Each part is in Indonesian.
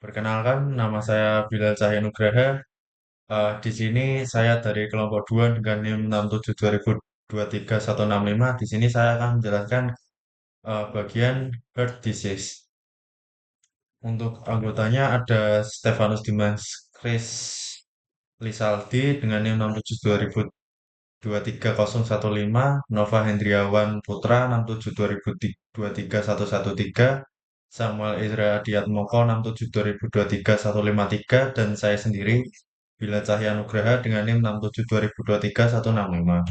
Perkenalkan, nama saya Bilal Cahya Nugraha. Di sini saya dari kelompok 2 dengan NIM 67 2023 165. Di sini saya akan menjelaskan bagian heart disease. Untuk anggotanya ada Stefanus Dimas Kris Lisaldi dengan NIM 67 2023 015, Nova Hendriawan Putra 67 2023 113, Samuel Izra Adiatmoko 67 2023 153, dan saya sendiri Bila Cahya Nugraha dengan NIM 67 2023 165.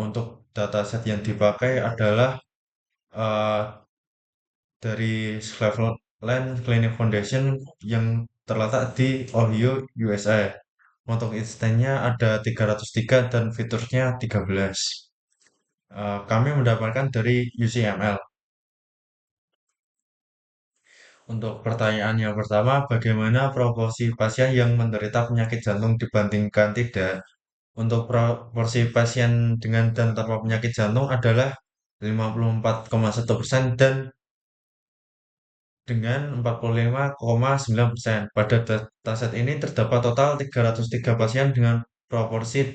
Untuk dataset yang dipakai adalah eh, dari Cleveland Clinic Foundation yang terletak di Ohio, USA. Untuk instannya ada 303 dan fiturnya 13. Kami mendapatkan dari UCML. Untuk pertanyaan yang pertama, bagaimana proporsi pasien yang menderita penyakit jantung dibandingkan tidak? Untuk proporsi pasien dengan dan tanpa penyakit jantung adalah 54,1% dan dengan 45,9%. Pada dataset ini terdapat total 303 pasien dengan proporsi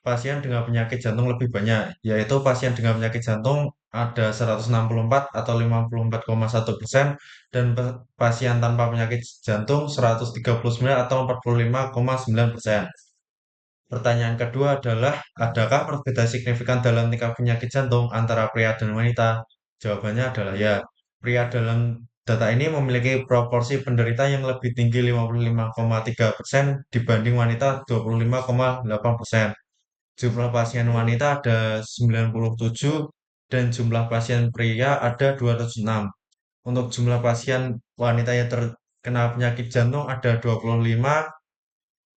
pasien dengan penyakit jantung lebih banyak, yaitu pasien dengan penyakit jantung ada 164 atau 54,1%, dan pasien tanpa penyakit jantung 139 atau 45,9%. Pertanyaan kedua adalah, adakah perbedaan signifikan dalam tingkat penyakit jantung antara pria dan wanita? Jawabannya adalah ya. Pria dalam data ini memiliki proporsi penderita yang lebih tinggi 55,3% dibanding wanita 25,8%. Jumlah pasien wanita ada 97 dan jumlah pasien pria ada 206. Untuk jumlah pasien wanita yang terkena penyakit jantung ada 25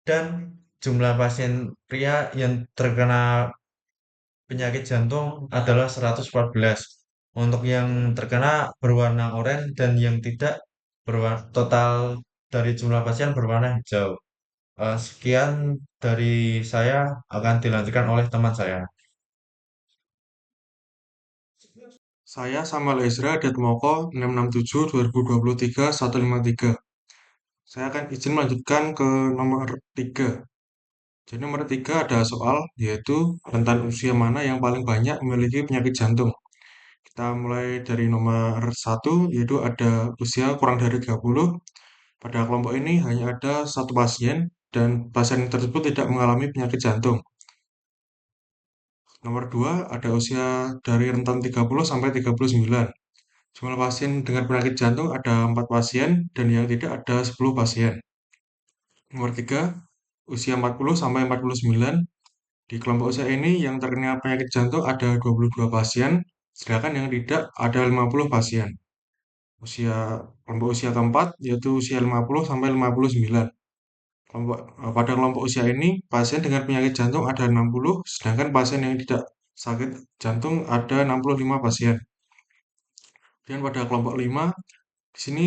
dan jumlah pasien pria yang terkena penyakit jantung adalah 114. Untuk yang terkena berwarna oranye dan yang tidak berwarna, total dari jumlah pasien berwarna hijau. Sekian dari saya, akan dilanjutkan oleh teman saya. Saya Samuel Ezra Datmoko 667 2023 153. Saya akan izin melanjutkan ke nomor 3. Jadi nomor 3 ada soal yaitu rentan usia mana yang paling banyak memiliki penyakit jantung. Kita mulai dari nomor 1 yaitu ada usia kurang dari 30. Pada kelompok ini hanya ada satu pasien dan pasien tersebut tidak mengalami penyakit jantung. Nomor 2 ada usia dari rentan 30 sampai 39. Jumlah pasien dengan penyakit jantung ada 4 pasien dan yang tidak ada 10 pasien. Nomor 3, usia 40 sampai 49. Di kelompok usia ini yang terkena penyakit jantung ada 22 pasien, sedangkan yang tidak ada 50 pasien. Kelompok usia keempat yaitu usia 50 sampai 59. Pada kelompok usia ini, pasien dengan penyakit jantung ada 60, sedangkan pasien yang tidak sakit jantung ada 65 pasien. Dan pada kelompok 5, di sini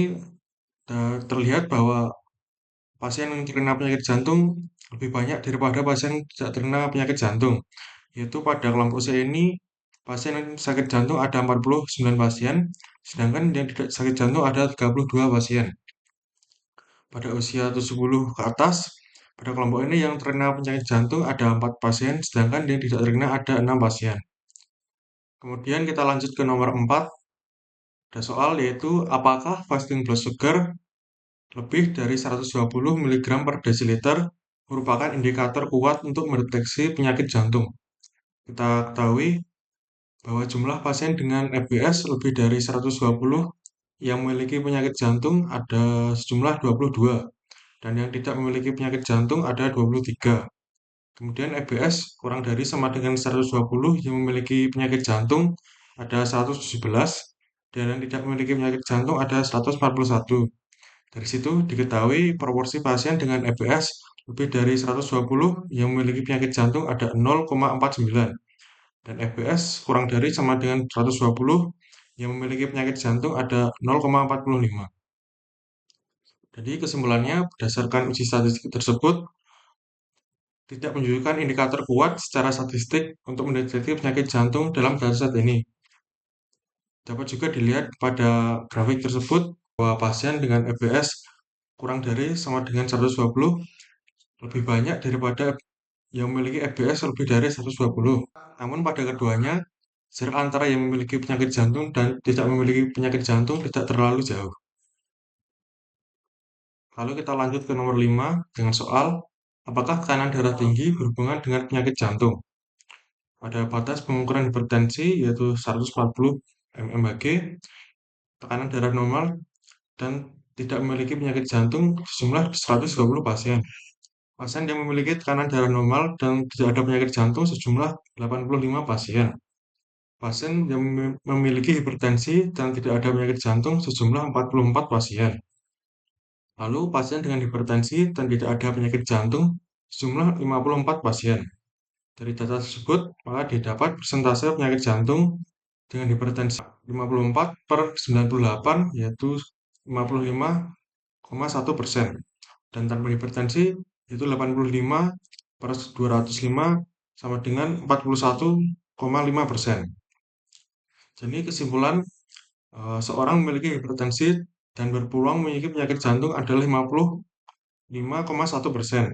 terlihat bahwa pasien yang terkena penyakit jantung lebih banyak daripada pasien yang tidak terkena penyakit jantung. Yaitu pada kelompok usia ini, pasien yang sakit jantung ada 49 pasien, sedangkan yang tidak sakit jantung ada 32 pasien. Pada usia 70 ke atas, pada kelompok ini yang terkena penyakit jantung ada 4 pasien, sedangkan yang tidak terkena ada 6 pasien. Kemudian kita lanjut ke nomor 4, ada soal yaitu apakah fasting blood sugar lebih dari 120 mg per desiliter merupakan indikator kuat untuk mendeteksi penyakit jantung. Kita ketahui bahwa jumlah pasien dengan FBS lebih dari 120 yang memiliki penyakit jantung ada sejumlah 22 dan yang tidak memiliki penyakit jantung ada 23. Kemudian FBS kurang dari sama dengan 120 yang memiliki penyakit jantung ada 117 dan yang tidak memiliki penyakit jantung ada 141. Dari situ diketahui proporsi pasien dengan FBS lebih dari 120 yang memiliki penyakit jantung ada 0,49 dan FBS kurang dari sama dengan 120 yang memiliki penyakit jantung ada 0,45. Jadi kesimpulannya berdasarkan uji statistik tersebut tidak menunjukkan indikator kuat secara statistik untuk mendeteksi penyakit jantung dalam dataset ini. Dapat juga dilihat pada grafik tersebut bahwa pasien dengan EBS kurang dari sama dengan 120 lebih banyak daripada yang memiliki EBS lebih dari 120. Namun pada keduanya, jarak antara yang memiliki penyakit jantung dan tidak memiliki penyakit jantung tidak terlalu jauh. Lalu kita lanjut ke nomor 5 dengan soal, apakah tekanan darah tinggi berhubungan dengan penyakit jantung? Pada batas pengukuran hipertensi yaitu 140 mmHg, tekanan darah normal dan tidak memiliki penyakit jantung sejumlah 120 pasien. Pasien yang memiliki tekanan darah normal dan tidak ada penyakit jantung sejumlah 85 pasien. Pasien yang memiliki hipertensi dan tidak ada penyakit jantung sejumlah 44 pasien. Lalu pasien dengan hipertensi dan tidak ada penyakit jantung sejumlah 54 pasien. Dari data tersebut, maka didapat persentase penyakit jantung dengan hipertensi 54 per 98 yaitu 55,1%. Dan tanpa hipertensi itu 85 per 205 sama dengan 41,5%. Jadi kesimpulan, seorang memiliki hipertensi dan berpeluang memiliki penyakit jantung adalah 55,1%.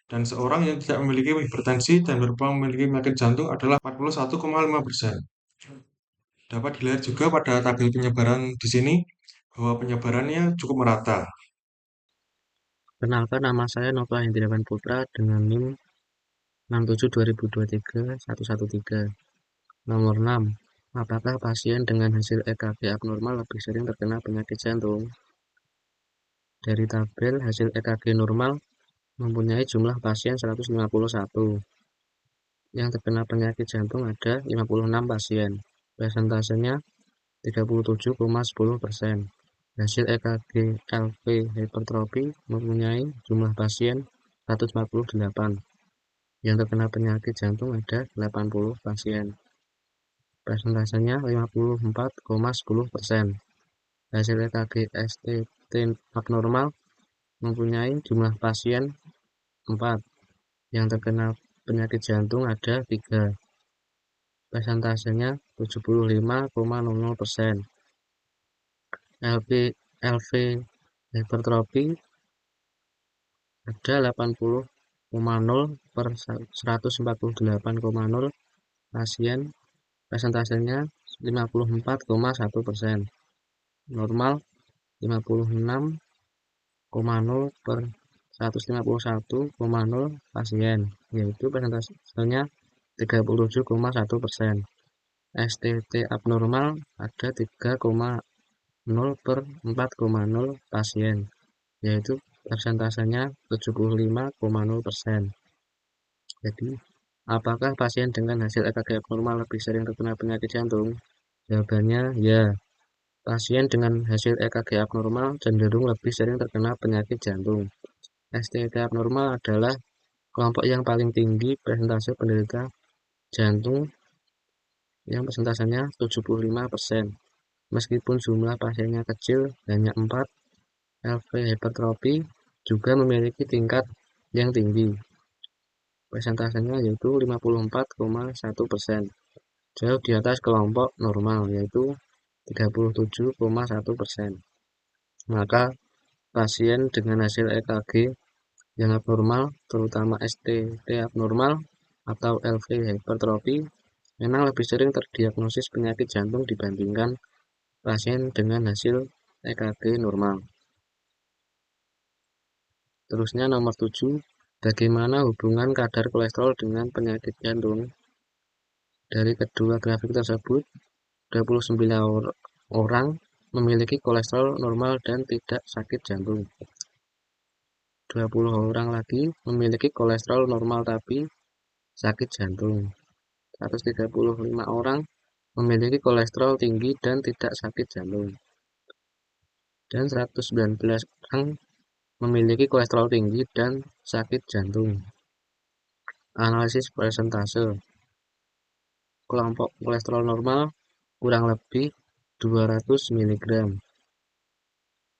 Dan seorang yang tidak memiliki hipertensi dan berpeluang memiliki penyakit jantung adalah 41,5%. Dapat dilihat juga pada tabel penyebaran di sini bahwa penyebarannya cukup merata. Perkenalkan, nama saya Nova Hendriawan Putra dengan NIM 6720231113. Nomor 6. Apakah pasien dengan hasil EKG abnormal lebih sering terkena penyakit jantung? Dari tabel hasil EKG normal mempunyai jumlah pasien 151. Yang terkena penyakit jantung ada 56 pasien. Persentasenya 37,10%. Hasil EKG LV hipertrofi mempunyai jumlah pasien 148. Yang terkena penyakit jantung ada 80 pasien. Persentasenya 54,10%. Hasil EKG STT abnormal mempunyai jumlah pasien 4. Yang terkena penyakit jantung ada 3. Persentasenya 75,00%. LV hipertrofi ada 80,0 per 148,0 pasien. Persentasenya 54,1%. Normal 56,0 per 151,0 pasien, yaitu persentasenya 37,1%. STT abnormal ada 3,0 per 4,0 pasien, yaitu persentasenya 75,0%. Jadi, apakah pasien dengan hasil EKG abnormal lebih sering terkena penyakit jantung? Jawabannya ya. Pasien dengan hasil EKG abnormal cenderung lebih sering terkena penyakit jantung. STT abnormal adalah kelompok yang paling tinggi persentase penderita jantung yang persentasenya 75%. Meskipun jumlah pasiennya kecil, hanya 4, LV hipertrofi juga memiliki tingkat yang tinggi. Persentasenya yaitu 54,1%. Jauh di atas kelompok normal yaitu 37,1%. Maka pasien dengan hasil EKG yang abnormal, terutama STT abnormal atau LV hipertrofi, memang lebih sering terdiagnosis penyakit jantung dibandingkan pasien dengan hasil EKG normal. Terusnya nomor 7, bagaimana hubungan kadar kolesterol dengan penyakit jantung? Dari kedua grafik tersebut, 29 orang memiliki kolesterol normal dan tidak sakit jantung. 20 orang lagi memiliki kolesterol normal tapi sakit jantung. 135 orang memiliki kolesterol tinggi dan tidak sakit jantung. Dan 119 orang memiliki kolesterol tinggi dan sakit jantung. Analisis persentase. Kelompok kolesterol normal kurang lebih 200 mg.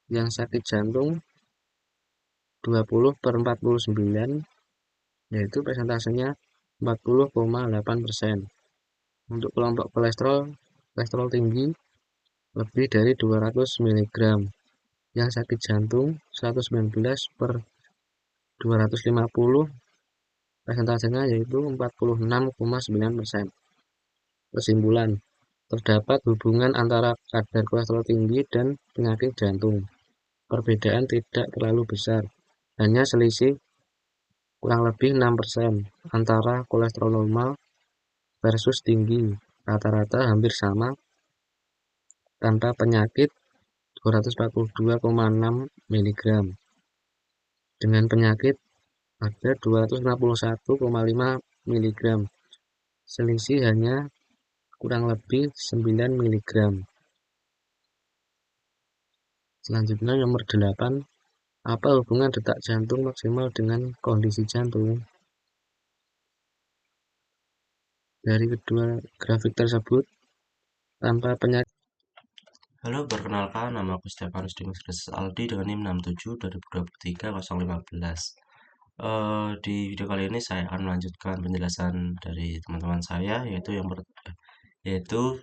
Yang sakit jantung 20 per 49, yaitu persentasenya 40,8%. Untuk kelompok kolesterol tinggi lebih dari 200 mg. Yang sakit jantung 119 per 250, persentasenya yaitu 46,9%. Kesimpulan, terdapat hubungan antara kadar kolesterol tinggi dan penyakit jantung. Perbedaan tidak terlalu besar, hanya selisih kurang lebih 6% antara kolesterol normal versus tinggi. Rata-rata hampir sama. Tanpa penyakit 242,6 mg. Dengan penyakit ada 261,5 mg. Selisih hanya kurang lebih 9 mg. Selanjutnya nomor 8. Apa hubungan detak jantung maksimal dengan kondisi jantung? Dari kedua grafik tersebut, tanpa penyakit. Halo, perkenalkan, nama aku Stefanus Dimas Aldi dengan NIM 67 2023 015. Di video kali ini saya akan melanjutkan penjelasan dari teman-teman saya, yaitu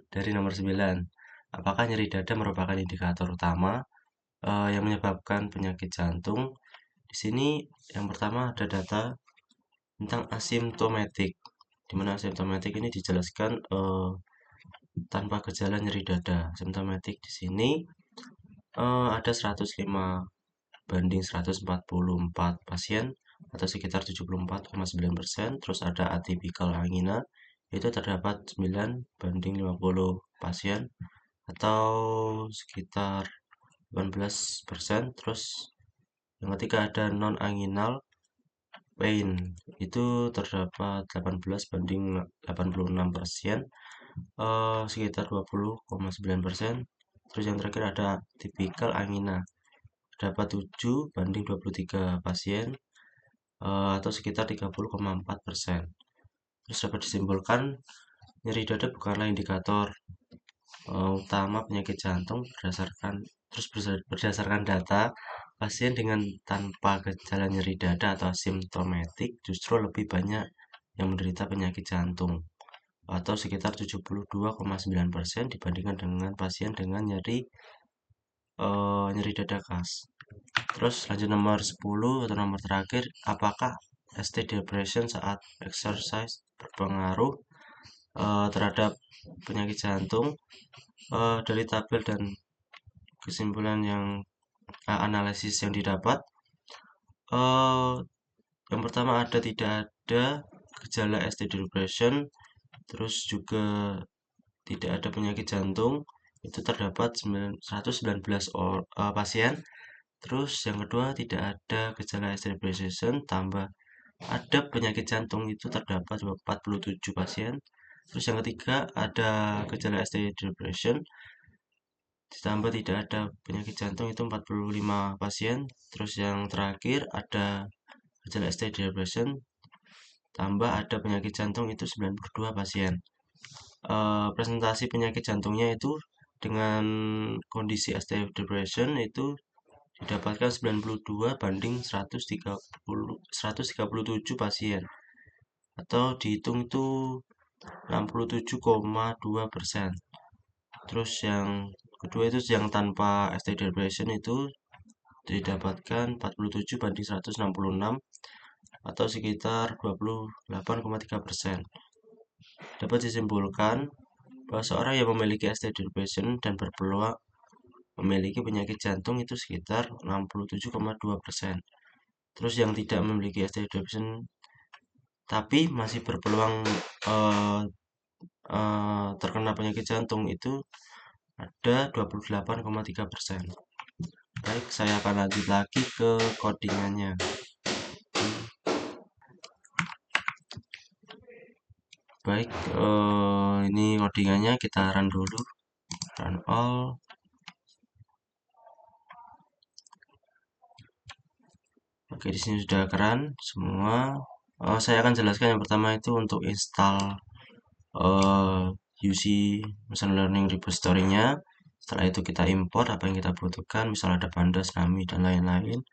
dari nomor 9. Apakah nyeri dada merupakan indikator utama yang menyebabkan penyakit jantung? Di sini yang pertama ada data tentang asimptomatik, di mana asimptomatik ini dijelaskan tanpa gejala nyeri dada. Asimptomatik di sini ada 105 banding 144 pasien atau sekitar 74,9%. Terus ada atipikal angina, itu terdapat 9 banding 50 pasien atau sekitar 18%. Terus yang ketiga ada non anginal pain, itu terdapat 18 banding 86 pasien, sekitar 20,9%. Terus yang terakhir ada tipikal angina, terdapat 7 banding 23 pasien, atau sekitar 30,4%. Terus dapat disimpulkan, nyeri dada bukanlah indikator utama penyakit jantung. Berdasarkan data, pasien dengan tanpa gejala nyeri dada atau asimptomatik justru lebih banyak yang menderita penyakit jantung, atau sekitar 72,9% dibandingkan dengan pasien dengan nyeri dada khas. Terus lanjut nomor 10 atau nomor terakhir, apakah ST depression saat exercise berpengaruh terhadap penyakit jantung? Dari tabel dan kesimpulan yang analisis yang didapat, yang pertama tidak ada gejala ST depression, terus juga tidak ada penyakit jantung, itu terdapat 119 pasien. Terus yang kedua tidak ada gejala ST depression tambah ada penyakit jantung, itu terdapat 47 pasien. Terus yang ketiga ada gejala ST depression ditambah tidak ada penyakit jantung, itu 45 pasien. Terus yang terakhir ada gejala ST depression tambah ada penyakit jantung, itu 92 pasien. Presentasi penyakit jantungnya itu dengan kondisi ST depression itu didapatkan 92 banding 137 pasien, atau dihitung itu 67,2%. Terus yang kedua itu yang tanpa ST depression itu didapatkan 47 banding 166 atau sekitar 28,3%. Dapat disimpulkan bahwa seorang yang memiliki ST depression dan berpeluang memiliki penyakit jantung itu sekitar 67,2%. Terus yang tidak memiliki ST depression tapi masih berpeluang terkena penyakit jantung itu ada 28,3%. Baik, saya akan lanjut lagi ke codingannya. Baik, ini codingannya, kita run dulu. Run all. Oke, di sini sudah keren semua. Saya akan jelaskan yang pertama itu untuk install UC Machine Learning repository-nya. Setelah itu kita import apa yang kita butuhkan, misal ada pandas, nami, dan lain-lain.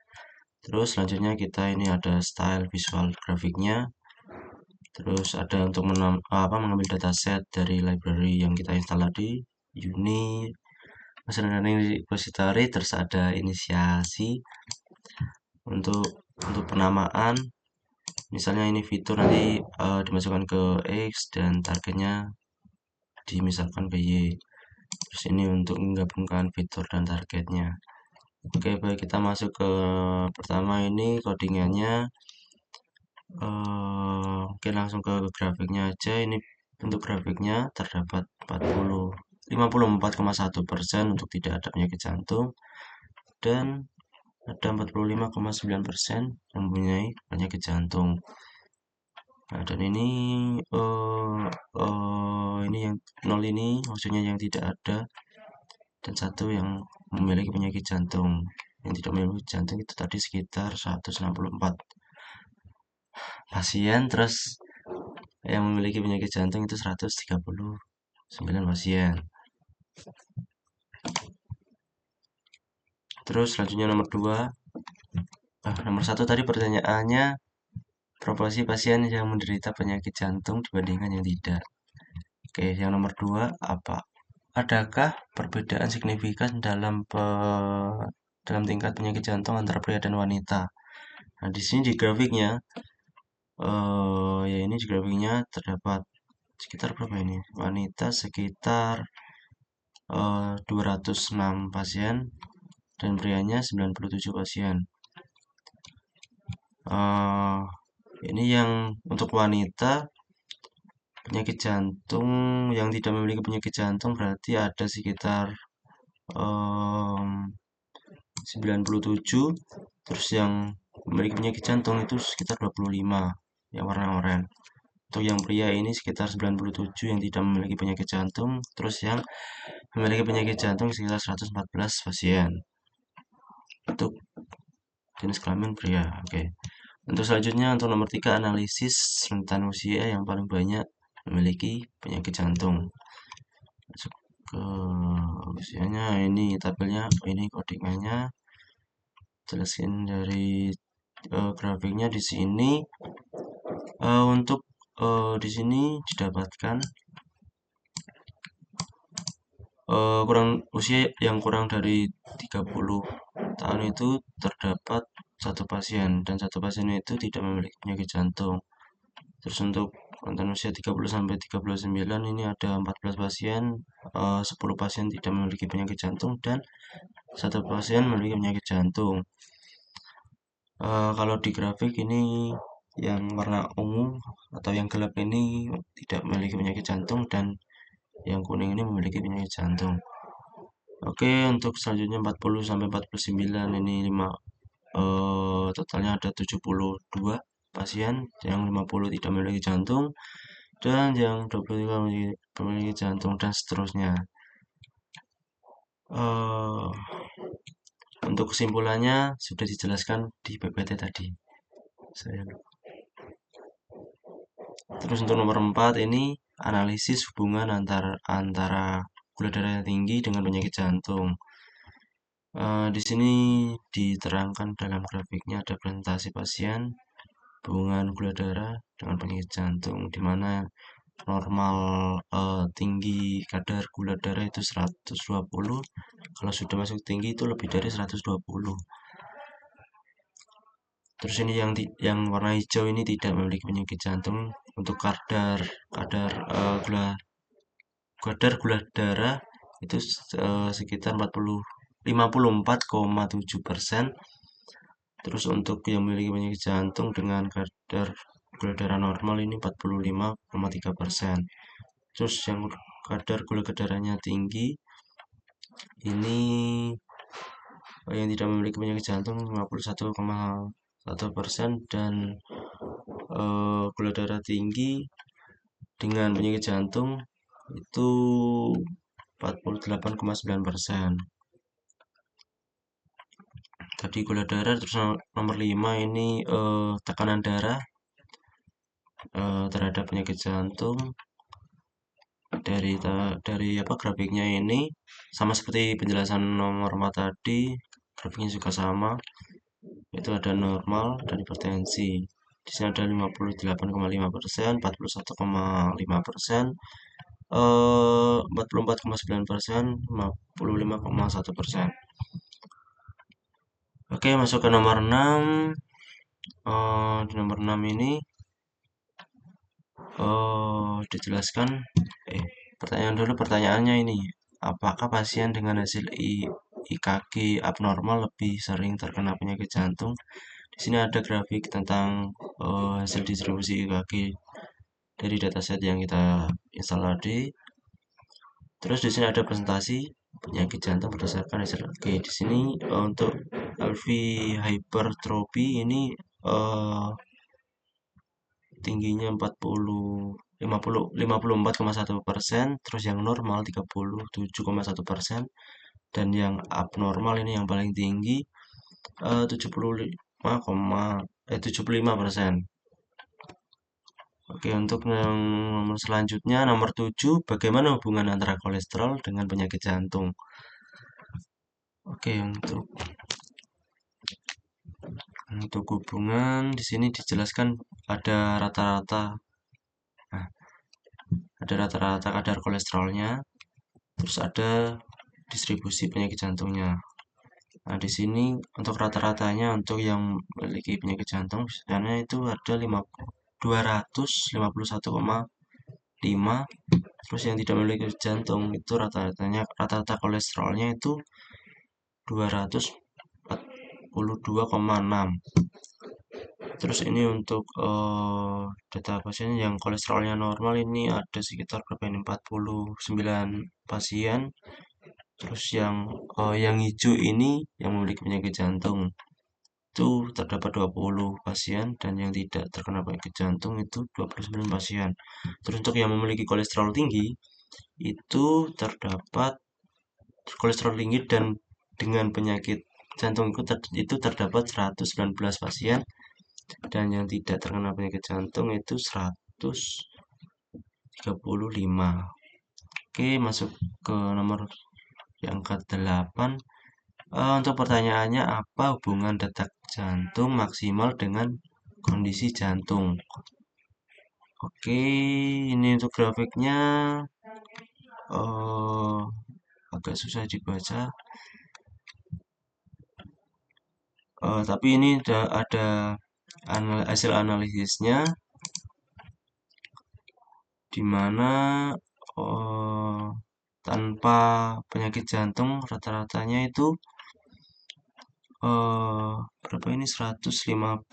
Terus selanjutnya kita ini ada style visual grafiknya. Terus ada untuk mengambil dataset dari library yang kita install tadi, uni, machine learning repository, terus ada inisiasi untuk penamaan. Misalnya ini fitur nanti dimasukkan ke X dan targetnya dimisalkan ke Y. Terus ini untuk menggabungkan fitur dan targetnya. Oke, baik, kita masuk ke pertama, ini codingannya. Oke, langsung ke grafiknya aja. Ini untuk grafiknya terdapat 54,1% untuk tidak ada penyakit jantung, dan ada 45,9% mempunyai penyakit jantung. Nah, dan ini ini yang 0 ini maksudnya yang tidak ada, dan 1 yang memiliki penyakit jantung. Yang tidak memiliki jantung itu tadi sekitar 164 pasien, terus yang memiliki penyakit jantung itu 139 pasien. Terus selanjutnya nomor 2. Nomor 1 tadi pertanyaannya proporsi pasien yang menderita penyakit jantung dibandingkan yang tidak. Oke, yang nomor 2 apa? Adakah perbedaan signifikan dalam tingkat penyakit jantung antara pria dan wanita? Nah, di sini di grafiknya, ya ini di grafiknya terdapat sekitar berapa ini? Wanita sekitar 206 pasien dan prianya 97 pasien. Ini yang untuk wanita penyakit jantung yang tidak memiliki penyakit jantung berarti ada sekitar 97, terus yang memiliki penyakit jantung itu sekitar 25 yang warna oranye. Untuk yang pria ini sekitar 97 yang tidak memiliki penyakit jantung, terus yang memiliki penyakit jantung sekitar 114 pasien. Untuk jenis kelamin pria. Oke. Untuk selanjutnya, untuk nomor 3, analisis rentan usia yang paling banyak memiliki penyakit jantung. Masuk ke usianya, ini tabelnya, ini codingannya. Jelasin dari grafiknya di sini. Untuk di sini didapatkan usia yang kurang dari 30 tahun itu terdapat 1 pasien, dan 1 pasien itu tidak memiliki penyakit jantung. Terus untuk rentan usia 30 sampai 39 ini ada 14 pasien, 10 pasien tidak memiliki penyakit jantung, dan 1 pasien memiliki penyakit jantung. Kalau di grafik ini yang warna ungu atau yang gelap ini tidak memiliki penyakit jantung, dan yang kuning ini memiliki penyakit jantung. Oke, untuk selanjutnya 40 sampai 49 ini 5 totalnya ada 72 pasien, yang 50 tidak memiliki jantung, dan yang 23 memiliki jantung, dan seterusnya. Untuk kesimpulannya sudah dijelaskan di PPT tadi. Terus untuk nomor 4 ini analisis hubungan antara gula darah yang tinggi dengan penyakit jantung. Di sini diterangkan dalam grafiknya ada presentasi pasien, hubungan gula darah dengan penyakit jantung, di mana normal tinggi kadar gula darah itu 120, kalau sudah masuk tinggi itu lebih dari 120. Terus ini yang warna hijau ini tidak memiliki penyakit jantung. Untuk kadar gula darah itu sekitar 54,7%. Terus untuk yang memiliki penyakit jantung dengan kadar gula darah normal ini 45,3%. Terus yang kadar gula darahnya tinggi ini yang tidak memiliki penyakit jantung 51,1%, dan gula darah tinggi dengan penyakit jantung itu 48,9%. Tadi gula darah. Terus nomor 5 ini tekanan darah terhadap penyakit jantung. Dari grafiknya ini sama seperti penjelasan nomor 4 tadi, grafiknya juga sama, itu ada normal dan hipertensi. Di sini ada 58,5%, 41,5%, 44,9%, 55,1%. Oke, masuk ke nomor 6. Di nomor 6 ini dijelaskan pertanyaannya ini, apakah pasien dengan hasil IKG abnormal lebih sering terkena penyakit jantung? Di sini ada grafik tentang hasil distribusi IKG dari dataset yang kita install tadi. Terus di sini ada presentasi penyakit jantung berdasarkan hasil IKG. Di sini untuk LV hypertrophy ini tingginya 54,1%, terus yang normal 37,1%, dan yang abnormal ini yang paling tinggi 75,75%. Oke, untuk yang nomor selanjutnya, nomor 7, bagaimana hubungan antara kolesterol dengan penyakit jantung? Oke, untuk hubungan di sini dijelaskan ada rata-rata. Nah, ada rata-rata kadar kolesterolnya, terus ada distribusi penyakit jantungnya. Nah, di sini untuk rata-ratanya untuk yang memiliki penyakit jantung biasanya itu ada 251,5. Terus yang tidak memiliki jantung itu rata-rata kolesterolnya itu 242,6. Terus ini untuk data pasien yang kolesterolnya normal ini ada sekitar berapa ini, 49 pasien. Terus yang hijau ini yang memiliki penyakit jantung itu terdapat 20 pasien, dan yang tidak terkena penyakit jantung itu 29 pasien. Terus untuk yang memiliki kolesterol tinggi itu terdapat kolesterol tinggi dan dengan penyakit jantung itu terdapat 119 pasien, dan yang tidak terkena penyakit jantung itu 135. Oke, masuk ke nomor yang ke-8. Untuk pertanyaannya, apa hubungan detak jantung maksimal dengan kondisi jantung? Oke, ini untuk grafiknya agak susah dibaca. Tapi ini ada hasil analisisnya, di mana tanpa penyakit jantung rata-ratanya itu berapa ini, 158,4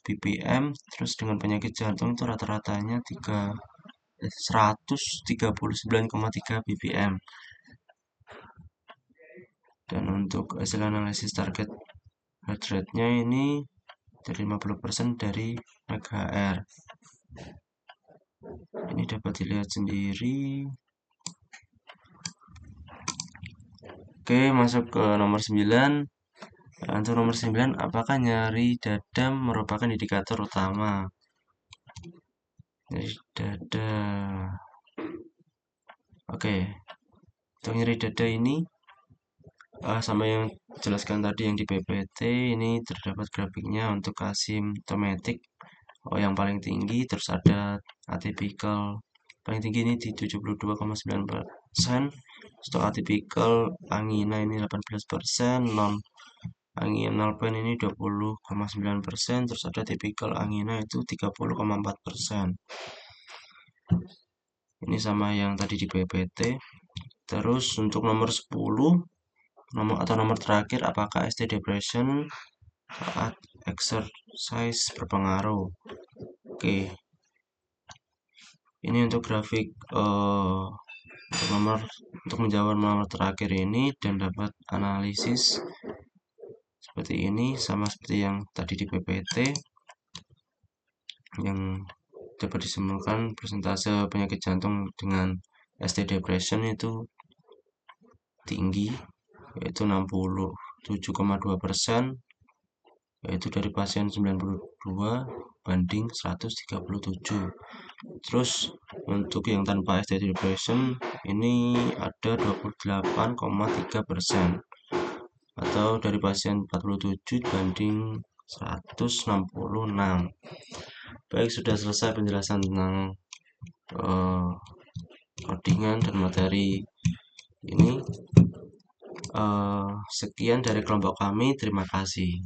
bpm. Terus dengan penyakit jantung itu rata-ratanya 139,3 bpm. Dan untuk hasil analisis target heart rate-nya ini dari 50% dari MHz. Ini dapat dilihat sendiri. Oke, masuk ke nomor 9. Untuk nomor 9, apakah nyeri dada merupakan indikator utama? Nyeri dada. Oke, untuk nyeri dada ini sama yang jelaskan tadi yang di PPT, ini terdapat grafiknya untuk asimptomatik yang paling tinggi, terus ada atypical paling tinggi ini di 72,9%. Untuk atypical angina ini 18%, non anginal pain ini 20,9%, terus ada typical angina itu 30,4%. Ini sama yang tadi di PPT. Terus untuk nomor 10, nomor terakhir, apakah ST depression saat exercise berpengaruh? Oke, ini untuk grafik untuk menjawab nomor terakhir ini dan dapat analisis seperti ini, sama seperti yang tadi di PPT, yang dapat disimpulkan persentase penyakit jantung dengan ST depression itu tinggi, yaitu 67,2%, yaitu dari pasien 92 banding 137. Terus untuk yang tanpa ST depression ini ada 28,3%, atau dari pasien 47 banding 166. Baik, sudah selesai penjelasan tentang codingan dan materi ini. Sekian dari kelompok kami, terima kasih.